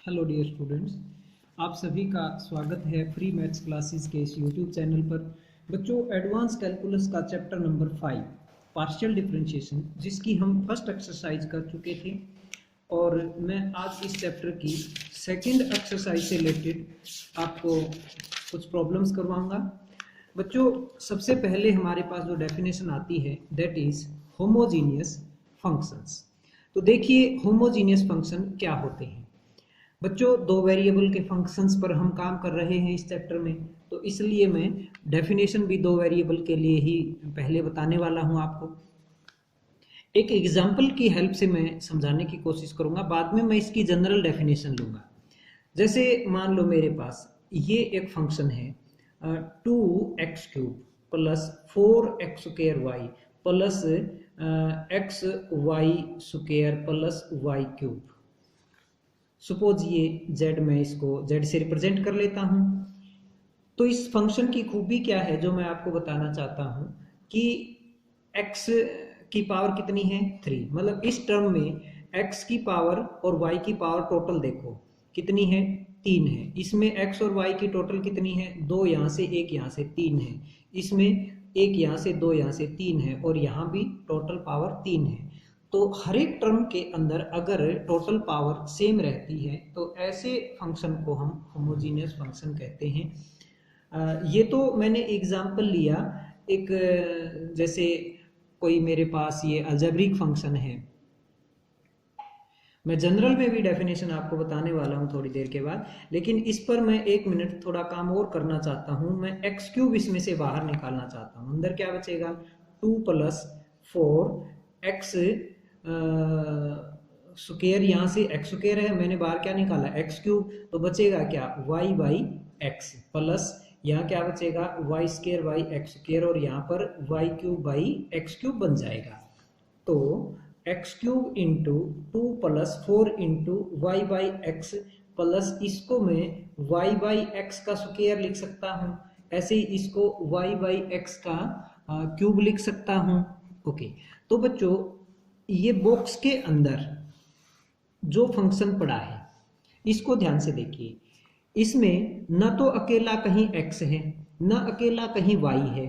Hello dear students, आप सभी का स्वागत है फ्री मैथ्स क्लासेस के इस यूट्यूब चैनल पर। बच्चों, एडवांस कैलकुलस का चैप्टर नंबर 5 पार्शियल डिफरेंशिएशन, जिसकी हम फर्स्ट एक्सरसाइज कर चुके थे, और मैं आज इस चैप्टर की सेकंड एक्सरसाइज से रिलेटेड आपको कुछ प्रॉब्लम्स करवाऊंगा। बच्चों, सबसे पहले हमारे पास जो डेफिनेशन आती है दैट इज होमोजीनियस फंक्शंस। तो देखिए, होमोजीनियस फंक्शन क्या होते हैं। बच्चों, दो वेरिएबल के फंक्शंस पर हम काम कर रहे हैं इस चैप्टर में, तो इसलिए मैं डेफिनेशन भी दो वेरिएबल के लिए ही पहले बताने वाला हूं आपको। एक एग्जांपल की हेल्प से मैं समझाने की कोशिश करूंगा, बाद में मैं इसकी जनरल डेफिनेशन लूंगा। जैसे मान लो मेरे पास ये एक फंक्शन है 2x³ plus 4x² plus xy² plus y³। Suppose ये z, मैं इसको z से रिप्रेजेंट कर लेता हूं। तो इस फंक्शन की खूबी क्या है जो मैं आपको बताना चाहता हूं कि x की पावर कितनी है 3, मतलब इस टर्म में x की पावर और y की पावर टोटल देखो कितनी है 3 है। इसमें x और y की टोटल कितनी है 2 यहाँ से 1 यहाँ से 3 है। इसमें 1 यहाँ से 2 यहाँ से 3 है, और यहाँ भी टोटल पावर 3 है। तो हर एक टर्म के अंदर अगर टोटल पावर सेम रहती है तो ऐसे फंक्शन को हम होमोजीनियस फंक्शन कहते हैं। ये तो मैंने एग्जांपल लिया एक, जैसे कोई मेरे पास ये अलजेब्रिक फंक्शन है। मैं जनरल में भी डेफिनेशन आपको बताने वाला हूं थोड़ी देर के बाद, लेकिन इस पर मैं 1 मिनट थोड़ा काम और करना चाहता हूं। मैं x³ इसमें से बाहर निकालना चाहता हूं। अंदर क्या बचेगा 2 प्लस 4x स्क्वायर, यहाँ से x² है, मैंने बाहर क्या निकाला x³, तो बचेगा क्या y/x प्लस यहाँ क्या बचेगा y²/x², और यहाँ पर y³ बन जाएगा। तो x³ into 2 plus 4 into y/x plus इसको मैं y/x का स्क्वायर लिख सकता हूँ, ऐसे ही इसको y/x का क्यूब लिख सकता हूँ। ओके, तो बच्चों ये बॉक्स के अंदर जो फंक्शन पड़ा है इसको ध्यान से देखिए। इसमें न तो अकेला कहीं x है न अकेला कहीं y है,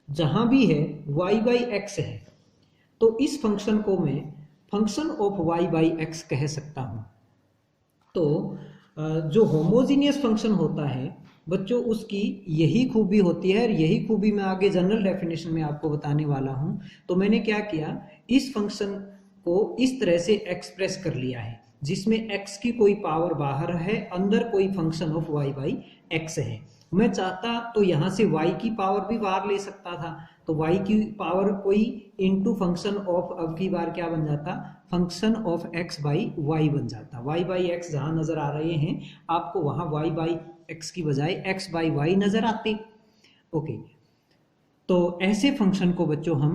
जहां भी है y/x है। तो इस फंक्शन को मैं फंक्शन ऑफ y/x कह सकता हूं। तो जो होमोजीनियस फंक्शन होता है बच्चों, उसकी यही खूबी होती है, और यही खूबी मैं आगे जनरल डेफिनेशन में आपको बताने वाला हूं। तो मैंने क्या किया, इस फंक्शन को इस तरह से एक्सप्रेस कर लिया है जिसमें x की कोई पावर बाहर है, अंदर कोई फंक्शन ऑफ y/x है। मैं चाहता तो यहाँ से y की पावर भी बाहर ले सकता था, तो y की पावर कोई इनटू फंक्शन ऑफ, अब की बार क्या बन जाता फंक्शन ऑफ x/y बन जाता। y/x जहां नजर आ रहे हैं आपको वहां y/x की बजाय x/y नजर आते। ओके, तो ऐसे फंक्शन को बच्चों हम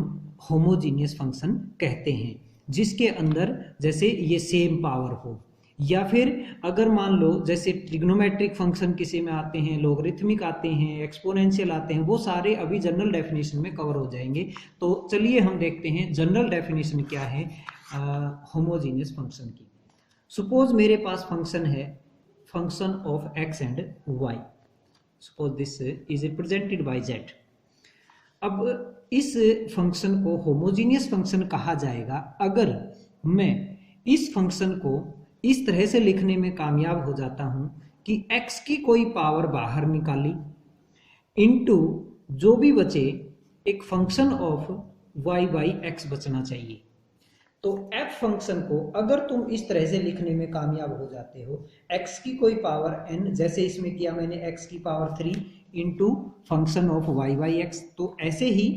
होमोजीनियस फंक्शन कहते हैं, जिसके अंदर जैसे ये सेम पावर हो, या फिर अगर मान लो जैसे ट्रिग्नोमेट्रिक फंक्शन किसी में आते हैं, लोगरिथमिक आते हैं, एक्सपोनेंशियल आते हैं, वो सारे अभी जनरल डेफिनेशन में कवर हो जाएंगे। तो चलिए हम देखते हैं जनरल डेफिनेशन क्या है होमोजीनियस फंक्शन की। सपोज मेरे पास फंक्शन है function of x and y। Suppose this is represented by z। अब इस फंक्शन को होमोजीनियस फंक्शन कहा जाएगा अगर मैं इस फंक्शन को इस तरह से लिखने में कामयाब हो जाता हूं कि x की कोई पावर बाहर निकाली इनटू जो भी बचे एक फंक्शन ऑफ y/x बचना चाहिए। तो f फंक्शन को अगर तुम इस तरह से लिखने में कामयाब हो जाते हो, x की कोई पावर n, जैसे इसमें किया मैंने x की power 3 into function of y/x, तो ऐसे ही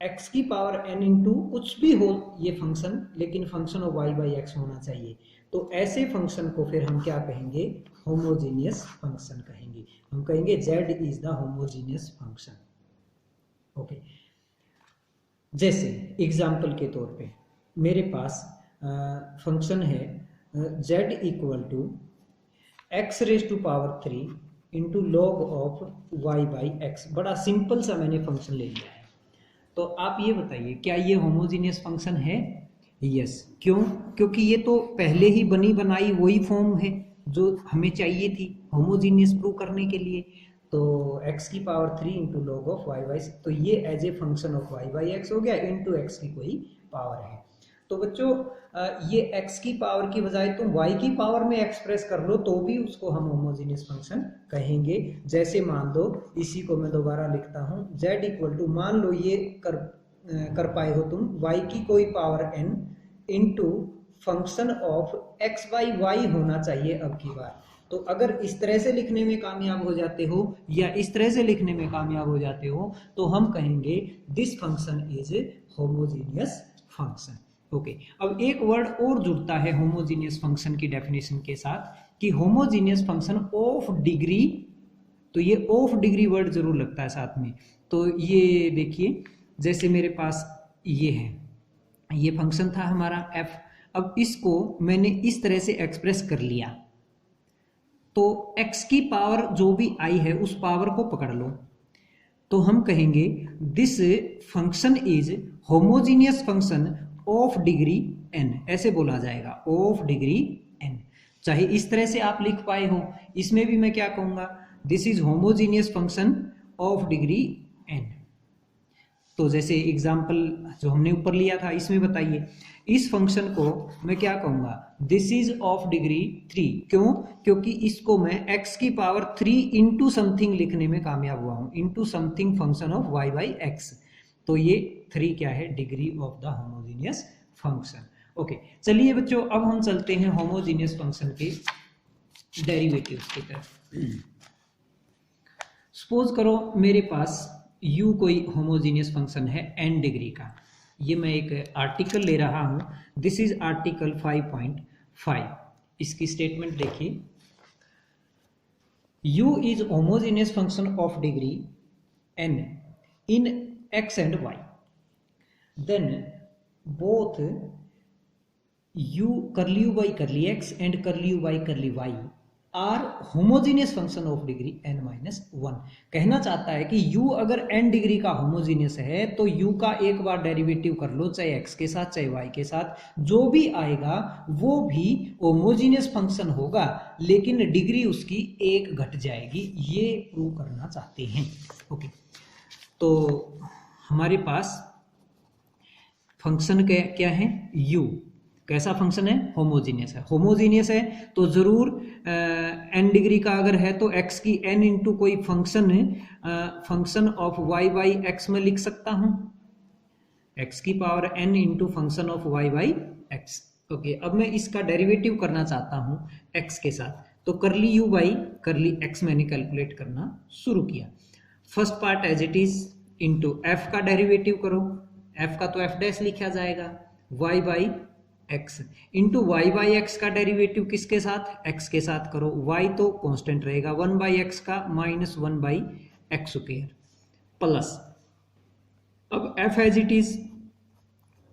x की पावर n इंटू कुछ भी हो ये फंक्शन, लेकिन फंक्शन ऑफ y/x होना चाहिए। तो ऐसे फंक्शन को फिर हम क्या कहेंगे, होमोजीनियस फंक्शन कहेंगे। हम कहेंगे z is the homogeneous function. Okay, जैसे एग्जाम्पल के तौर पे मेरे पास फंक्शन है z equal to x⁻³ into log of y/x। बड़ा सिंपल सा मैंने फंक्शन ले लिया है। तो आप ये बताइए क्या ये होमोजीनियस फंक्शन है? यस। क्यों? क्योंकि ये तो पहले ही बनी बनाई वही फॉर्म है, जो हमें चाहिए थी होमोजीनियस प्रूव करने के लिए। तो x की power 3 into log of y by, तो ये as a function of y by x हो गया, इंटू एक्स की कोई पावर है। तो बच्चों ये x की पावर की बजाय तुम y की पावर में एक्सप्रेस कर लो तो भी उसको हम होमोजीनियस फंक्शन कहेंगे। जैसे मान लो, इसी को मैं दोबारा लिखता हूँ, z इक्वल टू, मान लो ये कर पाए हो तुम, y की कोई power n into function of x by y होना चाहिए अब की बार। तो अगर इस तरह से लिखने में कामयाब हो जाते हो या इस तरह से लिखने में कामयाब हो जाते हो तो हम कहेंगे this function is homogeneous function. Okay, अब एक वर्ड और जुड़ता है होमोजीनियस फंक्शन की डेफिनेशन के साथ कि होमोजीनियस फंक्शन ऑफ डिग्री, तो ये ऑफ डिग्री वर्ड जरूर लगता है साथ में। तो ये देखिए, जैसे मेरे पास ये है, ये फंक्शन था हमारा f, अब इसको मैंने इस तरह से एक्सप्रेस कर लिया, तो x की पावर जो भी आई है उस पावर को पकड़ लो, तो हम कहेंगे this function is homogeneous function of degree n, ऐसे बोला जाएगा, ऑफ डिग्री n। चाहे इस तरह से आप लिख पाए हो, इसमें भी मैं क्या कहूंगा, this is homogeneous function of degree n। तो जैसे एग्जाम्पल जो हमने ऊपर लिया था इसमें बताइए, इस फंक्शन को मैं क्या कहूंगा, दिस इज ऑफ डिग्री 3। क्यों? क्योंकि इसको मैं x की पावर 3 इंटू समथिंग लिखने में कामयाब हुआ हूं, into something function of y by x. तो ये 3 क्या है, degree of the homogeneous function. Okay, चलिए बच्चों अब हम चलते हैं होमोजीनियस फंक्शन के डेरिवेटिव्स की तरफ। सपोज करो मेरे पास u कोई होमोजीनियस फंक्शन है n डिग्री का, ये मैं एक आर्टिकल ले रहा हूं, दिस इज आर्टिकल 5.5। इसकी स्टेटमेंट देखिए, u is homogeneous function of degree n in x and y, then both u curly u by curly x and curly u by curly y are homogeneous function of degree n minus 1। कहना चाहता है कि u अगर n degree का homogeneous है तो u का एक बार डेरिवेटिव कर लो, चाहे x के साथ चाहे y के साथ, जो भी आएगा वो भी होमोजीनियस फंक्शन होगा, लेकिन डिग्री उसकी एक घट जाएगी, ये प्रूव करना चाहते हैं। ओके, तो हमारे पास फंक्शन क्या है, u कैसा फंक्शन है, होमोजीनियस है। होमोजीनियस है तो जरूर n डिग्री का अगर है तो x की n इंटू कोई function function of y by x में लिख सकता हूं, x की power n into function of y by x. Okay, अब मैं इसका डेरिवेटिव करना चाहता हूं x के साथ, तो curly u by curly x मैंने कैलकुलेट करना शुरू किया। First part as it is into f का डेरिवेटिव करो, f का तो f डैश लिखा जाएगा, y by x into y by x का डेरिवेटिव किसके साथ, x के साथ करो, y तो कांस्टेंट रहेगा 1 बाई एक्स का minus 1 by x square plus, अब f as it is,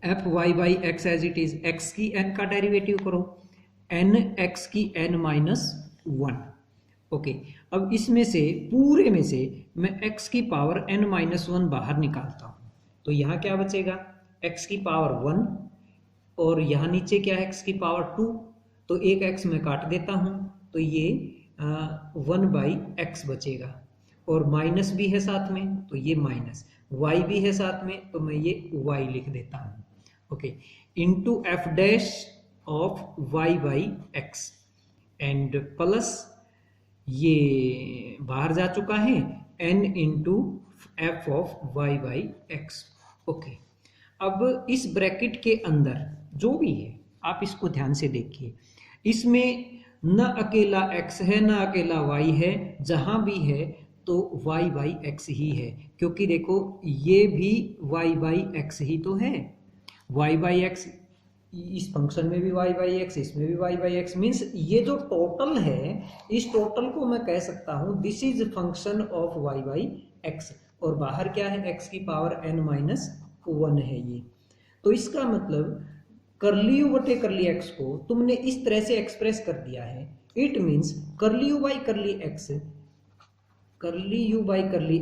f y by x as it is, x की n का डेरिवेटिव करो, n x की n माइनस 1। ओके, अब इसमें से पूरे में से मैं x की पावर n माइनस 1 बाहर निकालता हूं, तो यहां क्या बचेगा, x की पावर 1 और यहाँ नीचे क्या है, x की पावर 2, तो एक x मैं काट देता हूँ, तो ये 1 बाई एक्स बचेगा, और माइनस भी है साथ में तो ये माइनस, y भी है साथ में तो मैं ये y लिख देता हूँ। Okay, into F dash of y by x and plus ये बाहर जा चुका है n into F of y by x. Okay, अब इस ब्रैकेट के अंदर जो भी है आप इसको ध्यान से देखिए, इसमें न अकेला x है न अकेला y है, जहां भी है तो y बाई एक्स ही है, क्योंकि देखो ये भी y बाई एक्स ही तो है, y बाई एक्स इस फंक्शन में भी y बाई एक्स, इसमें भी y बाई एक्स, मीन्स ये जो टोटल है इस टोटल को मैं कह सकता हूं this is function of y by x, और बाहर क्या है x की पावर n माइनस 1 है ये। तो इसका मतलब करली यू बटे करली एक्स को तुमने इस तरह से एक्सप्रेस कर दिया है, इट मींस करली you by curly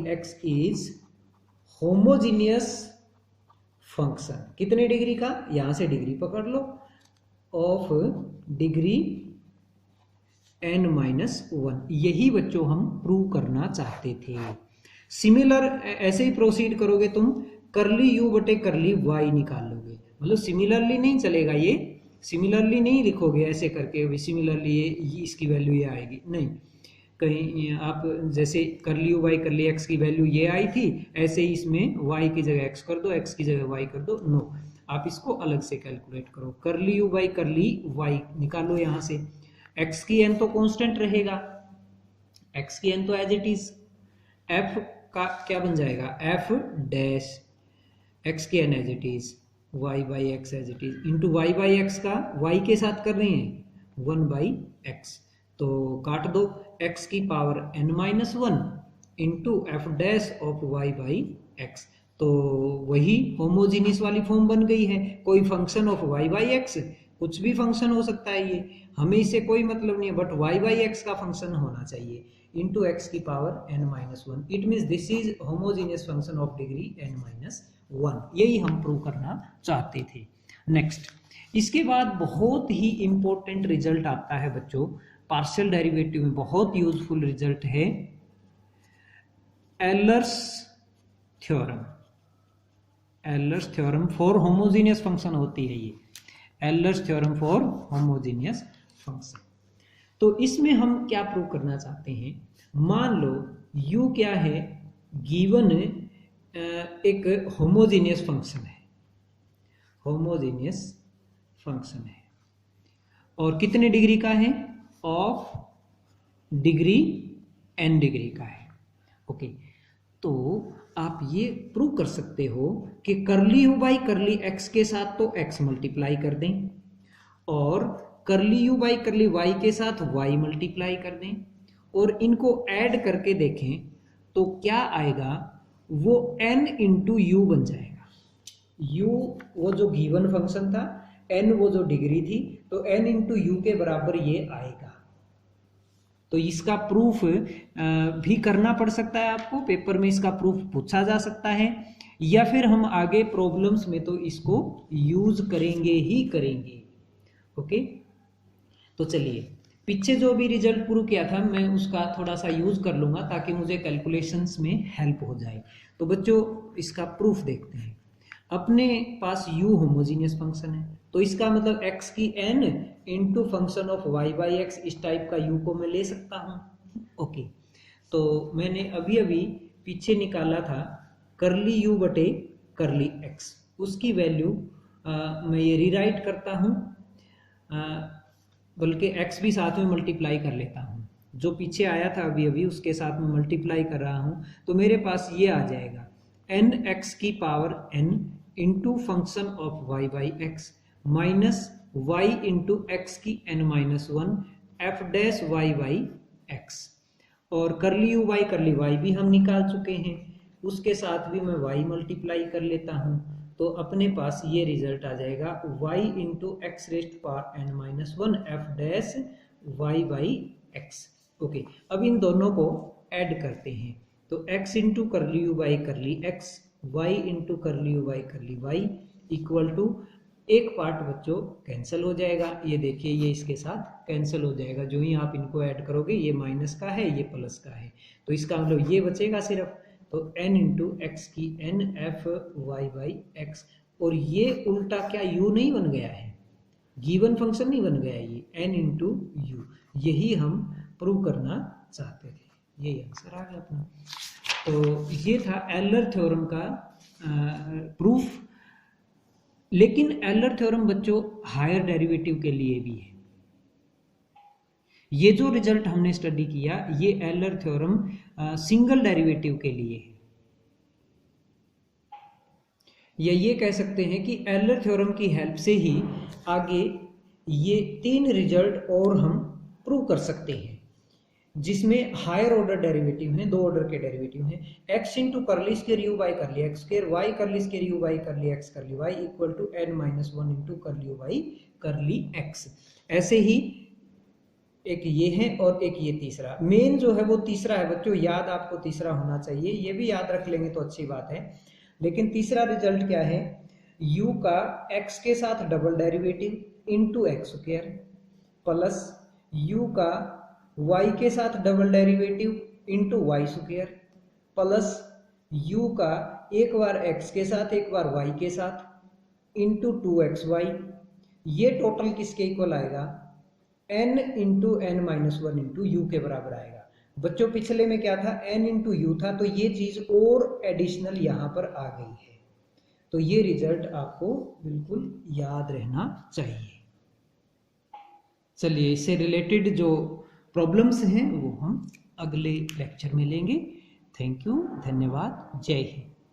x is homogeneous function, कितने डिग्री का, यहां से डिग्री पकड़ लो, ऑफ डिग्री n-1। यही बच्चों हम प्रूव करना चाहते थे। सिमिलर ऐसे ही प्रोसीड करोगे तुम, करली u बटे करली y निकाल लोगे। मतलब सिमिलरली नहीं चलेगा, ये सिमिलरली नहीं लिखोगे ऐसे करके सिमिलरली ये इसकी वैल्यू ये आएगी, नहीं। कहीं आप जैसे करली u बाई करली x की वैल्यू ये आई थी, ऐसे ही इसमें y की जगह x कर दो, x की जगह y कर दो। नो, आप इसको अलग से कैलकुलेट करो। करली u बाई करली y निकालो यहाँ से। x की n तो कांस्टेंट रहेगा, x की n तो एज इट इज। f का क्या बन जाएगा, f डैश x की n as it is, y by x as it is, into y by x का y के साथ कर रहे हैं 1 बाई एक्स, तो काट दो, x की power n-1 into F dash of y by x. तो वही होमोजीनियस वाली फॉर्म बन गई है। कोई function of y by x, कुछ भी फंक्शन हो सकता है, ये हमें इससे कोई मतलब नहीं है, बट y बाई एक्स का फंक्शन होना चाहिए इंटू एक्स की power n-1। It means this is homogeneous function of degree n-1। यही हम प्रूव करना चाहते थे। नेक्स्ट, इसके बाद बहुत ही इंपॉर्टेंट रिजल्ट आता है बच्चों, पार्शियल डेरिवेटिव में बहुत यूजफुल रिजल्ट है, Euler's theorem. Euler's theorem for homogeneous function होती है ये, Euler's theorem for homogeneous function. तो इसमें हम क्या प्रूव करना चाहते हैं, मान लो u क्या है, गिवन एक होमोजीनियस फंक्शन है, होमोजीनियस फंक्शन है, और कितने डिग्री का है, ऑफ डिग्री n डिग्री का है। ओके, तो आप ये प्रूव कर सकते हो कि करली u बाई करली x के साथ तो x मल्टीप्लाई कर दें, और करली u बाई करली y के साथ y मल्टीप्लाई कर दें, और इनको ऐड करके देखें तो क्या आएगा, वो n इंटू यू बन जाएगा। u वो जो गिवन फंक्शन था, n वो जो डिग्री थी, तो n इंटू यू के बराबर ये आएगा। तो इसका प्रूफ भी करना पड़ सकता है आपको, पेपर में इसका प्रूफ पूछा जा सकता है, या फिर हम आगे प्रॉब्लम्स में तो इसको यूज करेंगे ही करेंगे। ओके, तो चलिए पीछे जो भी रिजल्ट प्रूव किया था मैं उसका थोड़ा सा यूज कर लूंगा ताकि मुझे कैलकुलेशंस में हेल्प हो जाए। तो बच्चों इसका प्रूफ देखते हैं। अपने पास u होमोजीनियस फंक्शन है, तो इसका मतलब x की n into function of y by x, इस टाइप का u को मैं ले सकता हूँ। ओके, तो मैंने अभी अभी पीछे निकाला था करली u बटे करली x, उसकी वैल्यू मैं ये रीराइट करता हूँ, बल्कि x भी साथ में मल्टीप्लाई कर लेता हूँ, जो पीछे आया था अभी अभी उसके साथ में मल्टीप्लाई कर रहा हूँ, तो मेरे पास ये आ जाएगा n x की power n into function of y by x minus y into x की n-1 f dash y by x, और करली u बाई करली y भी हम निकाल चुके हैं, उसके साथ भी मैं y मल्टीप्लाई कर लेता हूँ, तो अपने पास ये रिजल्ट आ जाएगा y into x raised power n-1 f dash y by x. Okay, अब इन दोनों को ऐड करते हैं, तो x into curly u by curly x, y into curly u by curly y equal to, एक पार्ट बच्चों कैंसिल हो जाएगा, ये देखिए ये इसके साथ कैंसिल हो जाएगा, जो ही आप इनको ऐड करोगे ये माइनस का है ये प्लस का है, तो इसका मतलब ये बचेगा सिर्फ, तो n इंटू एक्स की n f y by x, और ये उल्टा क्या u नहीं बन गया है, गिवन फंक्शन नहीं बन गया है, ये n इंटू यू, यही हम प्रूव करना चाहते थे, यही आंसर आ गया अपना। तो ये था एलर थ्योरम का प्रूफ। लेकिन एलर थ्योरम बच्चों हायर डेरिवेटिव के लिए भी है। ये जो रिजल्ट हमने स्टडी किया ये एलर थ्योरम सिंगल डेरिवेटिव के लिए है, या ये कह सकते हैं कि एलर थ्योरम की हेल्प से ही आगे ये 3 रिजल्ट और हम प्रूव कर सकते हैं, जिसमें हायर ऑर्डर डेरिवेटिव हैं, 2 ऑर्डर के डेरिवेटिव हैं, x into curly square u by curly x square, y curly square u by curly x curly y equal to n-1 into curly u by curly x। ऐसे ही एक ये है और एक ये तीसरा, मेन जो है वो तीसरा है बच्चों, याद आपको तीसरा होना चाहिए, ये भी याद रख लेंगे तो अच्छी बात है। लेकिन तीसरा रिजल्ट क्या है, u का x के साथ double derivative into x square plus u का y के साथ double derivative into y square plus u का एक बार x के साथ एक बार y के साथ इंटू 2xy, ये टोटल किसके इक्वल आएगा, n into n minus one into u के बराबर आएगा। बच्चों पिछले में क्या था, n इंटू यू था, तो ये चीज और एडिशनल यहां पर आ गई है। तो ये रिजल्ट आपको बिल्कुल याद रहना चाहिए। चलिए इससे रिलेटेड जो प्रॉब्लम्स हैं वो हम अगले लेक्चर में लेंगे। थैंक यू, धन्यवाद, जय हिंद।